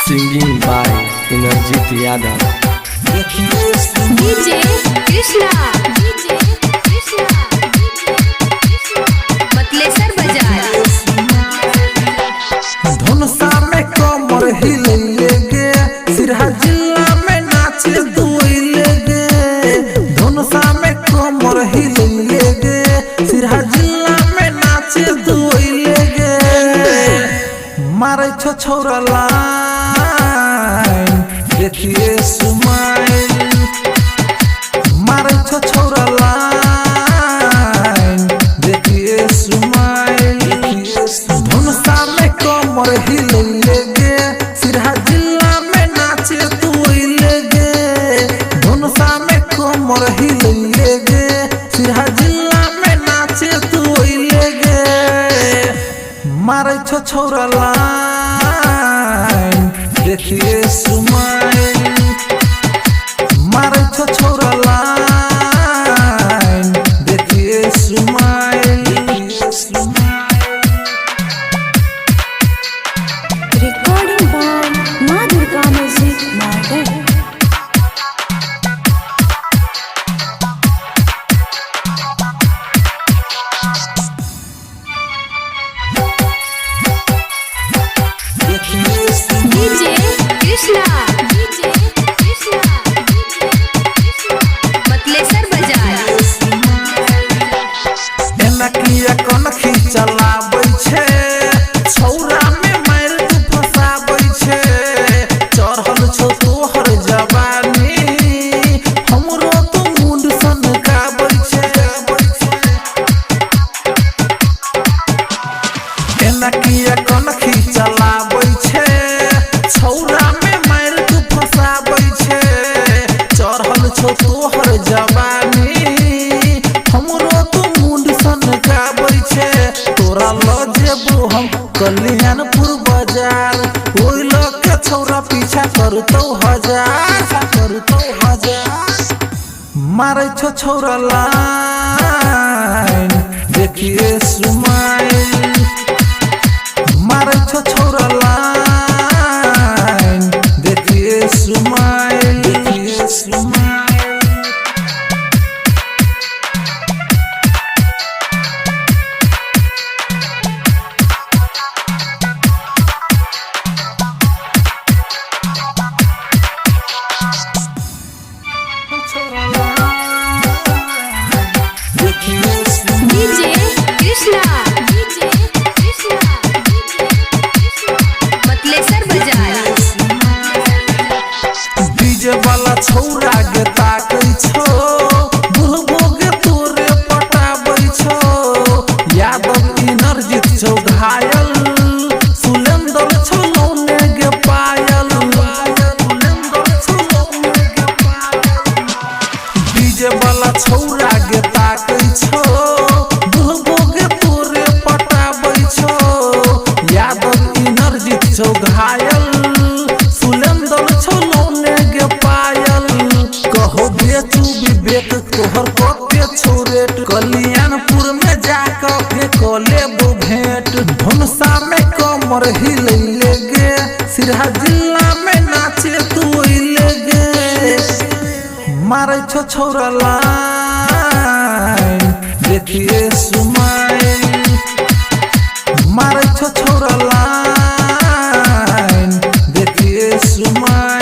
Singing by Inarjit Yadav. DJ Krishna मतलेसर बाजार धुनसा में कमर हिलेगे सिरहा जिला में नाचे दुइलेगे धुनसा में कमर हिलेगे सिरहा जिला में नाचे दुइलेगे मारे छोरा लाइन देखिए सुमाइल मारे छोरा लाइन देखिए सुमाइल धुनसा में कमर हिलेगे सिरहा जिला में नाचे दुइलेगे धुनसा में कमर हिलेगे सिरहा जिला में नाचे दुइलेगे मारे छोरा लाइन देखिए सुमाइल मारे छोरा लाइन देखिए Sumail recording by Ma Durga Music Market DJ Krishna मतलेसर बाजार एना किया कोन खिचलाबै छे छौरा में मार तू फसाबै छे चढ़ल छौ तोहर जवानी हमरो तो मुंड सनकाबै छे एना किया कोन खिचलाबै छे छौरा में मार तू फसाबै छे चढ़ल छौ तोहर जवानी हमरो तो मुंड सनकाबै छे तोरा ल जेबो हम कल्याणपुर बाजार ओइ लोग के छौरा पीछा करतौ हजार मारै छोरा लाइन देखिए सुमाइल मारै छोरा लाइन देखिए सुमाइल DJ Krishna मतलेसर बाजार डीजे वाला छौरा के ताकै छो बुलबो के तोरे पटाबै छो यादव इनर्जित छौ घायल सुलेंदर छौ लौने के पायल डीजे वाला छौरा के ताकै छो बुलबो के तोरे पटाबै छो यादव इनर्जित छौ घायल सुलेंदर छौ लौने के पायल कहो बेचू विवेक तोहर कते छोरेट कल्याणपुर में जाकर के लेबो भेंट धुनसा में कमर हिलेगे सिरहा जिला में नाचे दुइलेगे मारे छोरा लाइन देखिए सुमाइल मारे छोरा लाइन देखिए सुमाइल